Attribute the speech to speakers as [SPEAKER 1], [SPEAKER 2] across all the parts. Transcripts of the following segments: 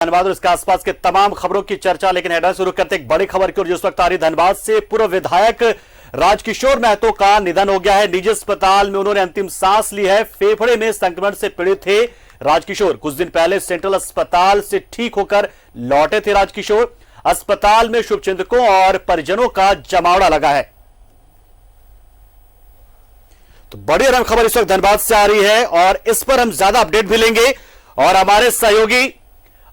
[SPEAKER 1] धनबाद और इसके आसपास के तमाम खबरों की चर्चा, लेकिन हेडलाइन शुरू करते एक बड़ी खबर की ओर जिस वक्त आ रही। धनबाद से पूर्व विधायक राजकिशोर महतो का निधन हो गया है। निजी अस्पताल में उन्होंने अंतिम सांस ली है। फेफड़े में संक्रमण से पीड़ित थे राजकिशोर। कुछ दिन पहले सेंट्रल अस्पताल से ठीक होकर लौटे थे राजकिशोर। अस्पताल में शुभचिंतकों और परिजनों का जमावड़ा लगा है। तो बड़ी अहम खबर इस वक्त धनबाद से आ रही है और इस पर हम ज्यादा अपडेट भी लेंगे और हमारे सहयोगी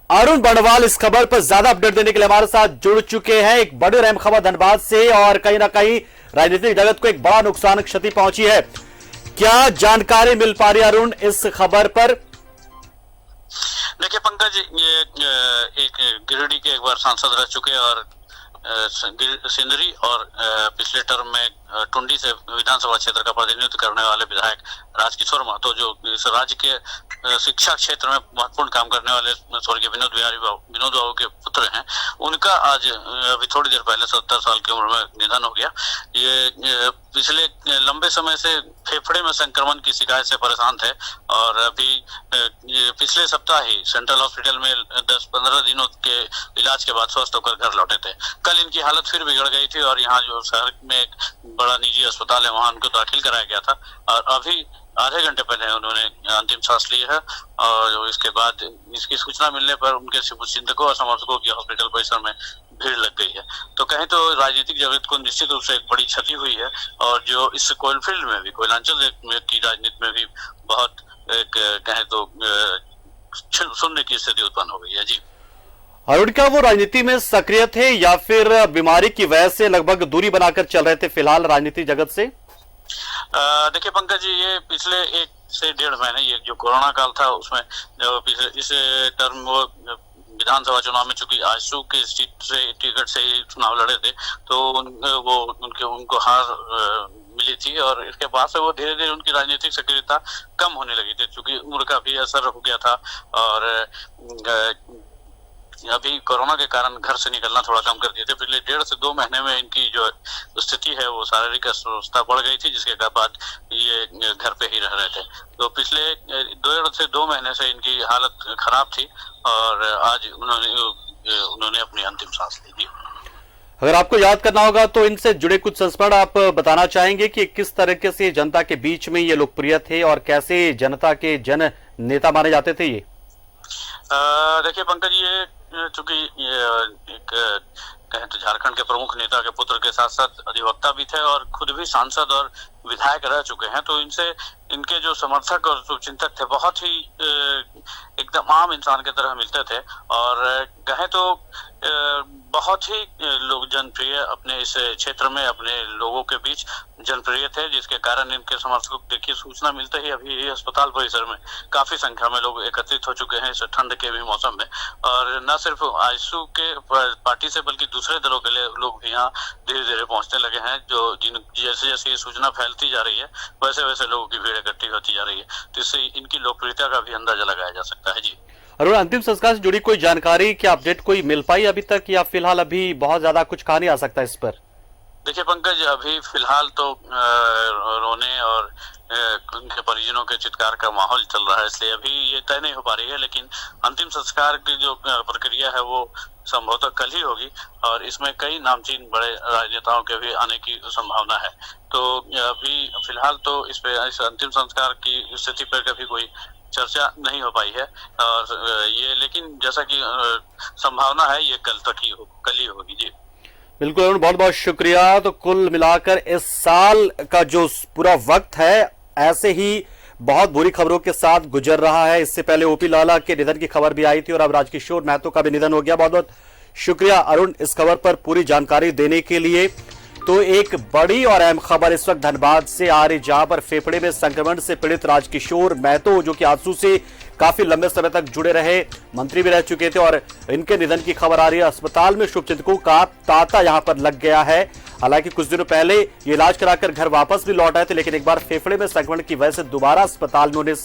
[SPEAKER 1] अरुण बंडवाल इस खबर पर ज्यादा अपडेट देने के लिए हमारे साथ जुड़ चुके हैं। एक बड़ी अहम खबर धनबाद से और कहीं ना कहीं राजनीतिक जगत को एक बड़ा नुकसान क्षति पहुंची है। क्या जानकारी मिल पा रही है अरुण इस खबर पर?
[SPEAKER 2] देखिए पंकज, ये एक गिरिडीह के एक बार सांसद रह चुके और सिंदरी और पिछले टर्म में टुंडी से विधानसभा क्षेत्र का प्रतिनिधित्व करने वाले विधायक राजकिशोर महतो, जो इस राज्य के शिक्षा क्षेत्र में महत्वपूर्ण काम करने वाले स्वर्गीय विनोद बाबू के पुत्र हैं, उनका आज अभी थोड़ी देर पहले 70 साल की उम्र में निधन हो गया। ये पिछले लंबे समय से फेफड़े में संक्रमण की शिकायत से परेशान थे और अभी पिछले सप्ताह ही सेंट्रल हॉस्पिटल में 10-15 दिनों के इलाज के बाद स्वस्थ होकर घर लौटे थे। कल इनकी हालत फिर बिगड़ गई थी और यहाँ जो शहर में एक बड़ा निजी अस्पताल है वहां उनको दाखिल कराया गया था और अभी आधे घंटे पहले उन्होंने अंतिम सांस ली है। और इसके बाद इसकी सूचना मिलने पर उनके शुभचिंतकों और समर्थकों की हॉस्पिटल परिसर में भीड़ लग गई है। तो कहें तो राजनीतिक जगत को निश्चित रूप से एक बड़ी क्षति हुई है और जो इस कोयलफील्ड में भी, कोयलांचल की राजनीति में भी बहुत कहें तो शून्य की स्थिति उत्पन्न हो गई है। जी
[SPEAKER 1] अरुण, क्या वो राजनीति में सक्रिय थे या फिर बीमारी की वजह से लगभग दूरी बनाकर चल रहे थे फिलहाल राजनीतिक जगत से?
[SPEAKER 2] देखिए पंकज जी, ये पिछले 1 से 1.5 महीने ये जो कोरोना काल था उसमें जो पिछले इस टर्म वो विधानसभा चुनाव में चूंकि आजसू के टिकट से ही चुनाव लड़े थे तो उनको हार मिली थी और इसके बाद से वो धीरे धीरे उनकी राजनीतिक सक्रियता कम होने लगी थी, चूंकि उम्र का भी असर हो गया था और अभी कोरोना के कारण घर से निकलना थोड़ा कम कर दिए थे। पिछले 1.5 से 2 महीने में इनकी जो स्थिति है वो शारीरिक अस्वस्थता बढ़ गई थी, जिसके बाद ये घर पे ही रह रहे थे। तो पिछले 1.5 से 2 महीने से इनकी हालत खराब थी और आज उन्होंने अपनी अंतिम सांस ली थी।
[SPEAKER 1] अगर आपको याद करना होगा तो इनसे जुड़े कुछ संस्मरण आप बताना चाहेंगे कि किस तरीके से जनता के बीच में ये लोकप्रिय थे और कैसे जनता के जन नेता माने जाते थे ये?
[SPEAKER 2] देखिए पंकज, ये चूंकि एक कहें तो झारखंड के प्रमुख नेता के पुत्र के साथ साथ अधिवक्ता भी थे और खुद भी सांसद और विधायक रह चुके हैं, तो इनसे इनके जो समर्थक और शुभचिंतक थे बहुत ही एकदम आम इंसान की तरह मिलते थे और कहें तो बहुत ही लोग जनप्रिय अपने इस क्षेत्र में अपने लोगों के बीच जनप्रिय थे, जिसके कारण इनके समर्थकों देखिए सूचना मिलते ही अभी अस्पताल परिसर में काफी संख्या में लोग एकत्रित हो चुके हैं इस ठंड के भी मौसम में। और न सिर्फ आजसू के पार्टी से बल्कि दूसरे दलों के लिए लोग भी यहाँ धीरे धीरे पहुंचने लगे हैं। जैसे जैसे ये सूचना फैलती जा रही है वैसे वैसे लोगों की भीड़ इकट्ठी होती जा रही है, तो इससे इनकी लोकप्रियता का भी अंदाजा लगाया जा सकता है। जी
[SPEAKER 1] अरुण, अंतिम संस्कार से जुड़ी कोई जानकारी क्या अपडेट कोई मिल पाई अभी तक या फिलहाल अभी बहुत ज्यादा कुछ कहा नहीं आ सकता इस पर?
[SPEAKER 2] देखिए पंकज, अभी फिलहाल तो रोने और उनके परिजनों के चित्कार का माहौल चल रहा है, इसलिए अभी ये तय नहीं हो पा रही है। लेकिन अंतिम संस्कार की जो प्रक्रिया है वो संभवतः कल ही होगी और इसमें कई नामचीन बड़े राजनेताओं के भी आने की संभावना है। तो अभी फिलहाल तो इस अंतिम संस्कार की स्थिति पर कभी कोई चर्चा नहीं हो पाई है और ये लेकिन जैसा कि संभावना है ये कल ही होगी। जी
[SPEAKER 1] बिल्कुल अरुण, बहुत बहुत शुक्रिया। तो कुल मिलाकर इस साल का जो पूरा वक्त है ऐसे ही बहुत बुरी खबरों के साथ गुजर रहा है। इससे पहले ओपी लाला के निधन की खबर भी आई थी और अब राजकिशोर महतो का भी निधन हो गया। बहुत बहुत शुक्रिया अरुण इस खबर पर पूरी जानकारी देने के लिए। तो एक बड़ी और अहम खबर इस वक्त धनबाद से आ रही, जहां पर फेफड़े में संक्रमण से पीड़ित राजकिशोर महतो, जो कि आजसू से काफी लंबे समय तक जुड़े रहे, मंत्री भी रह चुके थे और इनके निधन की खबर आ रही है। अस्पताल में शुभचिंतकों का तांता यहां पर लग गया है। हालांकि कुछ दिनों पहले ये इलाज कराकर घर वापस भी लौट आए थे, लेकिन एक बार फेफड़े में संक्रमण की वजह से दोबारा अस्पताल में उन्हें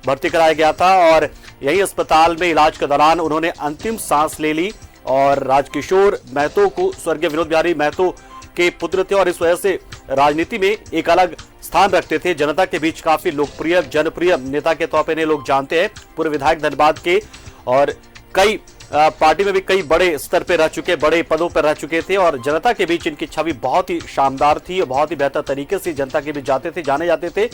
[SPEAKER 1] भर्ती कराया गया था और यही अस्पताल में इलाज के दौरान उन्होंने अंतिम सांस ले ली। और राजकिशोर महतो को स्वर्गीय विनोद बिहारी महतो के पुत्र थे और इस वजह से राजनीति में एक अलग स्थान रखते थे। जनता के बीच काफी लोकप्रिय जनप्रिय नेता के तौर पर इन्हें लोग जानते हैं। पूर्व विधायक धनबाद के और कई पार्टी में भी कई बड़े स्तर पे रह चुके, बड़े पदों पर रह चुके थे और जनता के बीच इनकी छवि बहुत ही शानदार थी और बहुत ही बेहतर तरीके से जनता के बीच जाने जाते थे।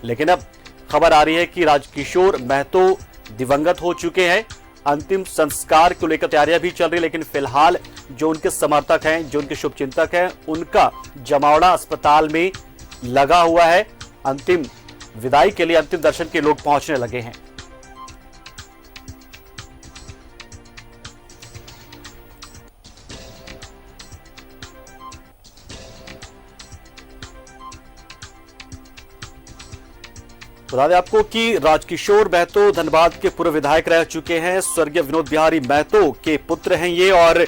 [SPEAKER 1] लेकिन अब खबर आ रही है कि राजकिशोर महतो दिवंगत हो चुके हैं। अंतिम संस्कार को लेकर तैयारियां भी चल रही, लेकिन फिलहाल जो उनके समर्थक हैं, जो उनके शुभचिंतक हैं, उनका जमावड़ा अस्पताल में लगा हुआ है। अंतिम विदाई के लिए, अंतिम दर्शन के लोग पहुंचने लगे हैं। बता दें आपको कि राजकिशोर महतो धनबाद के पूर्व विधायक रह चुके हैं। स्वर्गीय विनोद बिहारी महतो के पुत्र हैं ये और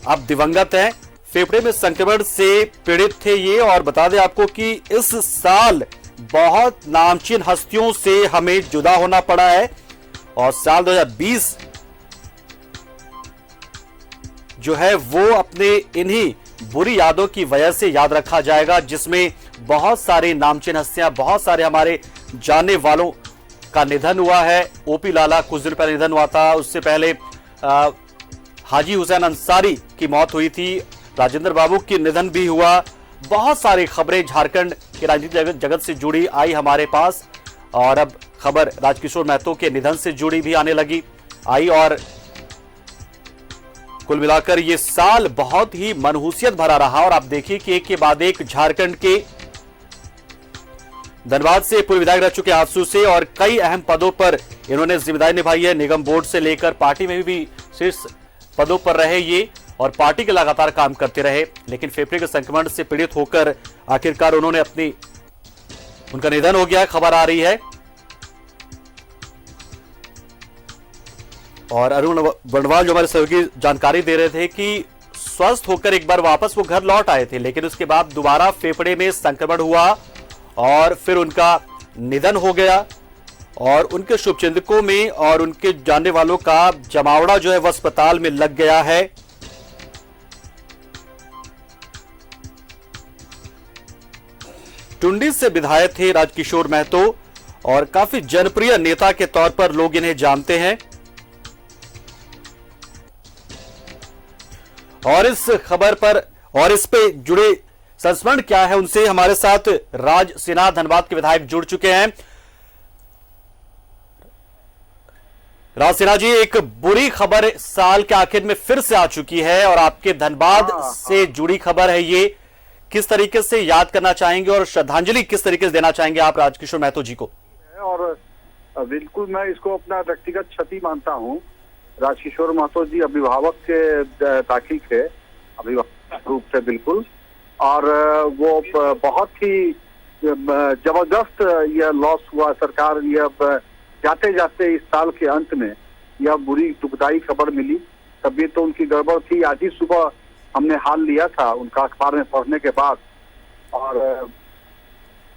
[SPEAKER 1] अब दिवंगत हैं। फेफड़े में संक्रमण से पीड़ित थे ये और बता दें आपको कि इस साल बहुत नामचीन हस्तियों से हमें जुदा होना पड़ा है और साल 2020 जो है वो अपने इन्हीं बुरी यादों की वजह से याद रखा जाएगा, जिसमें बहुत सारे नामचीन हस्तियां, बहुत सारे हमारे जानने वालों का निधन हुआ है। ओपी लाला कुछ दिन पहले निधन हुआ था, उससे पहले हाजी हुसैन अंसारी की मौत हुई थी, राजेंद्र बाबू की निधन भी हुआ। बहुत सारी खबरें झारखंड के राजनीतिक जगत से जुड़ी आई हमारे पास और अब खबर राजकिशोर महतो के निधन से जुड़ी भी आने लगी आई और कुल मिलाकर ये साल बहुत ही मनहूसियत भरा रहा और आप देखिए कि एक के बाद एक झारखंड के धनबाद से पूर्व विधायक रह चुके आंसू से और कई अहम पदों पर इन्होंने जिम्मेदारी निभाई है। निगम बोर्ड से लेकर पार्टी में भी शीर्ष पदों पर रहे ये और पार्टी के लगातार काम करते रहे, लेकिन फेफड़े के संक्रमण से पीड़ित होकर आखिरकार उनका निधन हो गया, खबर आ रही है। और अरुण बंडवाल जो हमारे सहयोगी जानकारी दे रहे थे कि स्वस्थ होकर एक बार वापस वो घर लौट आए थे, लेकिन उसके बाद दोबारा फेफड़े में संक्रमण हुआ और फिर उनका निधन हो गया और उनके शुभचिंतकों में और उनके जानने वालों का जमावड़ा जो है वह अस्पताल में लग गया है। टुंडी से विधायक थे राजकिशोर महतो और काफी जनप्रिय नेता के तौर पर लोग इन्हें जानते हैं। और इस खबर पर और इस पे जुड़े संस्मरण क्या है, उनसे हमारे साथ राज सिन्हा धनबाद के विधायक जुड़ चुके हैं। राज सिन्हा जी, एक बुरी खबर साल के आखिर में फिर से आ चुकी है और आपके धनबाद से जुड़ी खबर है ये। किस तरीके से याद करना चाहेंगे और श्रद्धांजलि किस तरीके से देना चाहेंगे आप राजकिशोर महतो जी को?
[SPEAKER 3] और बिल्कुल मैं इसको अपना व्यक्तिगत क्षति मानता हूं। राजकिशोर महतो जी अभिभावक के दाखिल थे, अभिभावक रूप से बिल्कुल, और वो बहुत ही जबरदस्त यह लॉस हुआ। सरकार यह जाते जाते इस साल के अंत में यह बुरी दुखदाई खबर मिली। तबीयत तो उनकी गड़बड़ थी, आज ही सुबह हमने हाल लिया था उनका अखबार में पढ़ने के बाद, और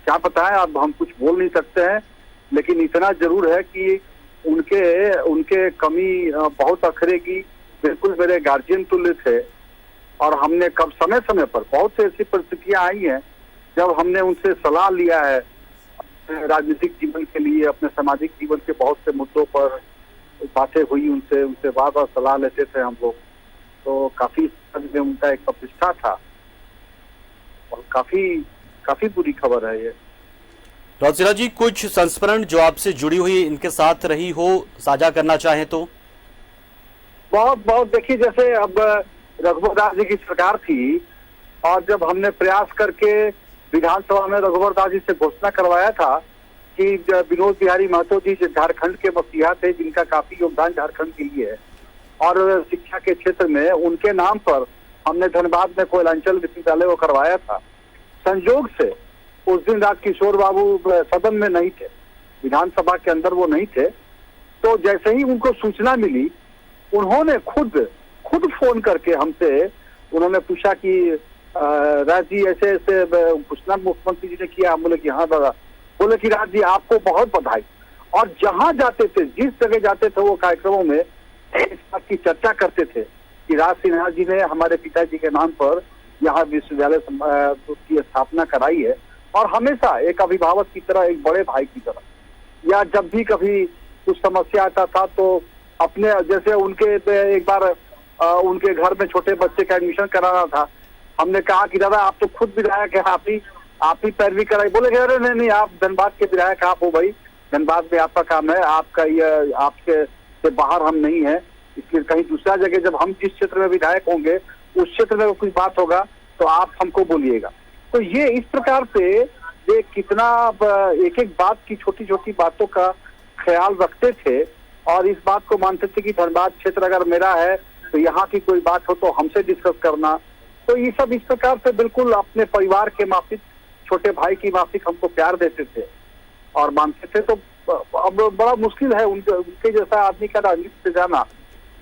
[SPEAKER 3] क्या पता है अब हम कुछ बोल नहीं सकते हैं, लेकिन इतना जरूर है कि उनके कमी बहुत अखरेगी। बिल्कुल मेरे गार्जियन तुल्य थे और हमने कब समय समय पर बहुत से ऐसी परिस्थितियां आई हैं जब हमने उनसे सलाह लिया है राजनीतिक जीवन के लिए, अपने सामाजिक जीवन के बहुत से मुद्दों पर बातें हुई उनसे बार बार सलाह लेते थे हम लोग। तो काफी में उनका एक प्रतिष्ठा था और काफी बुरी खबर है ये।
[SPEAKER 1] राज सिन्हा जी, कुछ संस्मरण जो आपसे जुड़ी हुई इनके साथ रही हो साझा करना चाहें तो?
[SPEAKER 3] बहुत देखिए, जैसे अब रघुवर दास जी की सरकार थी और जब हमने प्रयास करके विधानसभा में रघुवर दास जी से घोषणा करवाया था कि विनोद बिहारी महतो जी झारखंड के मसीहा थे, जिनका काफी योगदान झारखंड के लिए है, और शिक्षा के क्षेत्र में उनके नाम पर हमने धनबाद में कोयलांचल विश्वविद्यालय को करवाया था। संयोग से उस दिन राजकिशोर बाबू सदन में नहीं थे, विधानसभा के अंदर वो नहीं थे। तो जैसे ही उनको सूचना मिली, उन्होंने खुद फोन करके हमसे उन्होंने पूछा कि राज जी ऐसे ऐसे घोषणा मुख्यमंत्री जी ने किया। हम बोले कि हाँ दादा। बोले कि राज जी आपको बहुत बधाई। और जहां जाते थे, जिस जगह जाते थे, वो कार्यक्रमों में इस बात की चर्चा करते थे कि राज सिन्हा जी ने हमारे पिताजी के नाम पर यहाँ विश्वविद्यालय की स्थापना कराई है। और हमेशा एक अभिभावक की तरह, एक बड़े भाई की तरह, या जब भी कभी कुछ समस्या आता था तो अपने जैसे उनके एक बार उनके घर में छोटे बच्चे का एडमिशन कराना था। हमने कहा कि दादा आप तो खुद विधायक है, आप ही पैरवी कराई। बोले कि अरे नहीं, आप धनबाद के विधायक आप हो भाई, धनबाद में आपका काम है, आपका ये आपके से बाहर हम नहीं है, इसलिए कहीं दूसरा जगह जब हम जिस क्षेत्र में विधायक होंगे उस क्षेत्र में कुछ बात होगा तो आप हमको बोलिएगा। तो ये इस प्रकार से ये कितना एक एक बात की छोटी छोटी बातों का ख्याल रखते थे और इस बात को मानते थे कि धनबाद क्षेत्र अगर मेरा है तो यहाँ की कोई बात हो तो हमसे डिस्कस करना। तो ये सब इस प्रकार से बिल्कुल अपने परिवार के माफिक, छोटे भाई की माफिक हमको प्यार देते थे और मानते थे। तो अब बड़ा मुश्किल है उनके जैसा आदमी का राजनीति से जाना,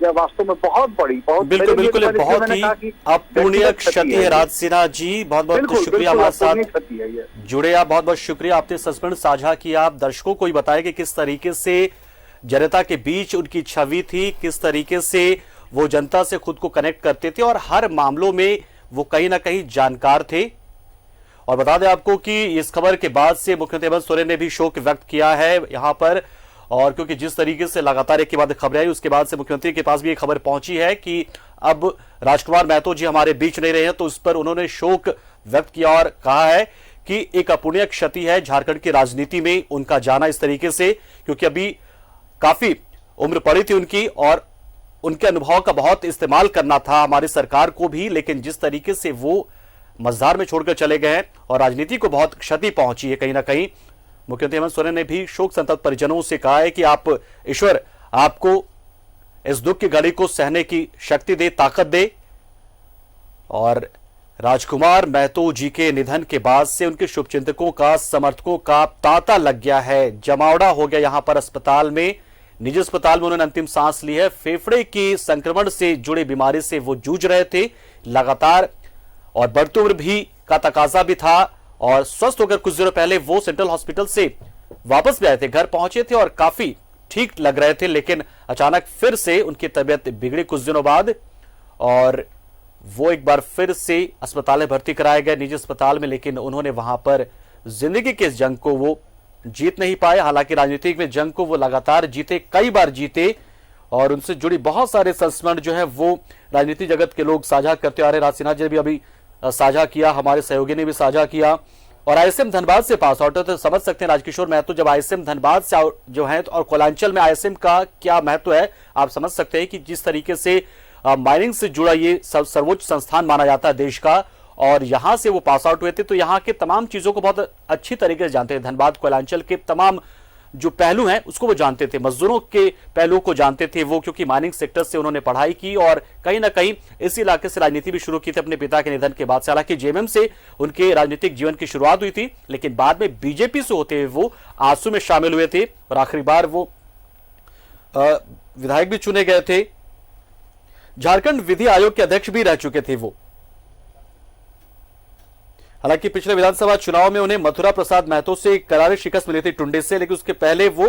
[SPEAKER 3] यह वास्तव में बहुत
[SPEAKER 1] बिल्कुल बिल्कुल बहुत ही अपूर्णीय क्षति है। राज सिन्हा जी, बहुत बहुत शुक्रिया हमारे साथ जुड़े आप, बहुत बहुत शुक्रिया, आपने संस्मरण साझा किया। आप दर्शकों को ही बताया कि किस तरीके से जनता के बीच उनकी छवि थी, किस तरीके से वो जनता से खुद को कनेक्ट करते थे और हर मामलों में वो कहीं ना कहीं जानकार थे। और बता दें आपको कि इस खबर के बाद से मुख्यमंत्री हेमंत सोरेन ने भी शोक व्यक्त किया है यहां पर, और क्योंकि जिस तरीके से लगातार एक के बाद खबरें आई उसके बाद से मुख्यमंत्री के पास भी एक खबर पहुंची है कि अब राजकुमार महतो जी हमारे बीच नहीं रहे हैं, तो इस पर उन्होंने शोक व्यक्त किया और कहा है कि एक अपूर्णीय क्षति है झारखंड की राजनीति में उनका जाना इस तरीके से, क्योंकि अभी काफी उम्र पड़ी थी उनकी और उनके अनुभव का बहुत इस्तेमाल करना था हमारी सरकार को भी, लेकिन जिस तरीके से वो मझधार में छोड़कर चले गए हैं और राजनीति को बहुत क्षति पहुंची है कहीं ना कहीं। मुख्यमंत्री हेमंत सोरेन ने भी शोक संतप्त परिजनों से कहा है कि आप ईश्वर आपको इस दुख की घड़ी को सहने की शक्ति दे, ताकत दे। और राजकुमार महतो जी के निधन के बाद से उनके शुभचिंतकों का, समर्थकों का तांता लग गया है, जमावड़ा हो गया यहां पर अस्पताल में, निजी अस्पताल में उन्होंने अंतिम सांस ली है। फेफड़े के संक्रमण से जुड़ी बीमारी से वो जूझ रहे थे लगातार और बढ़ती उम्र भी का तकाजा भी था, और स्वस्थ होकर कुछ दिनों पहले वो सेंट्रल हॉस्पिटल से वापस भी आए थे, घर पहुंचे थे और काफी ठीक लग रहे थे, लेकिन अचानक फिर से उनकी तबीयत बिगड़ी कुछ दिनों बाद और वो एक बार फिर से अस्पताल में भर्ती कराए गए निजी अस्पताल में, लेकिन उन्होंने वहां पर जिंदगी के इस जंग को वो जीत नहीं पाए। हालांकि राजनीतिक में जंग को वो लगातार जीते, कई बार जीते, और उनसे जुड़ी बहुत सारे संस्मरण जो है वो राजनीति जगत के लोग साझा करते आ रहे। राज सिन्हा जी ने भी अभी साझा किया, हमारे सहयोगी ने भी साझा किया। और आईएसएम धनबाद से पास आउट है, तो समझ सकते हैं राजकिशोर महतो जब आईएसएम धनबाद से जो है और कोयलांचल में आईएसएम का क्या महत्व है, आप समझ सकते हैं कि जिस तरीके से माइनिंग से जुड़ा ये सर्वोच्च संस्थान माना जाता है देश का, और यहां से वो पास आउट हुए थे, तो यहाँ के तमाम चीजों को बहुत अच्छी तरीके से जानते थे। धनबाद कोयलांचल के तमाम जो पहलू हैं उसको वो जानते थे, मजदूरों के पहलुओं को जानते थे वो, क्योंकि माइनिंग सेक्टर से उन्होंने पढ़ाई की और कहीं ना कहीं इस इलाके से राजनीति भी शुरू की थी अपने पिता के निधन के बाद से। हालांकि जेएमएम से उनके राजनीतिक जीवन की शुरुआत हुई थी, लेकिन बाद में बीजेपी से होते हुए वो आजसू में शामिल हुए थे और आखिरी बार वो विधायक भी चुने गए थे। झारखंड विधि आयोग के अध्यक्ष भी रह चुके थे वो। हालांकि पिछले विधानसभा चुनाव में उन्हें मथुरा प्रसाद महतो से करारी शिकस्त मिली थी टुंडी से, लेकिन उसके पहले वो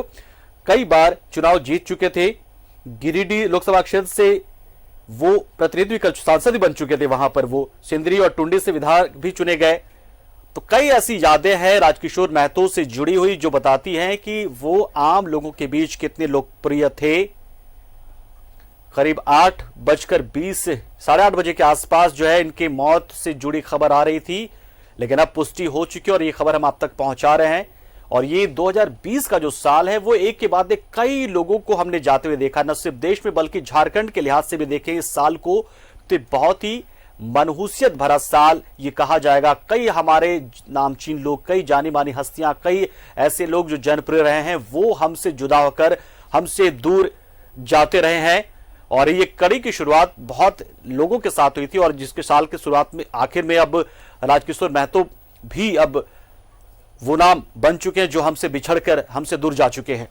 [SPEAKER 1] कई बार चुनाव जीत चुके थे। गिरिडीह लोकसभा क्षेत्र से वो प्रतिनिधि सांसद भी बन चुके थे, वहां पर वो सिंदरी और टुंडी से विधायक भी चुने गए। तो कई ऐसी यादें हैं राजकिशोर महतो से जुड़ी हुई जो बताती हैं कि वो आम लोगों के बीच कितने लोकप्रिय थे। करीब 8:20 साढ़े 8 बजे के आसपास जो है इनके मौत से जुड़ी खबर आ रही थी, लेकिन अब पुष्टि हो चुकी है और ये खबर हम आप तक पहुंचा रहे हैं। और ये 2020 का जो साल है वो एक के बाद एक कई लोगों को हमने जाते हुए देखा, न सिर्फ देश में बल्कि झारखंड के लिहाज से भी देखें इस साल को, तो बहुत ही मनहूसियत भरा साल ये कहा जाएगा। कई हमारे नामचीन लोग, कई जानी मानी हस्तियां, कई ऐसे लोग जो जनप्रिय रहे हैं वो हमसे जुदा होकर हमसे दूर जाते रहे हैं। और ये कड़ी की शुरुआत बहुत लोगों के साथ हुई थी और जिसके साल की शुरुआत में आखिर में अब राजकिशोर महतो भी अब वो नाम बन चुके हैं जो हमसे बिछड़कर हमसे दूर जा चुके हैं।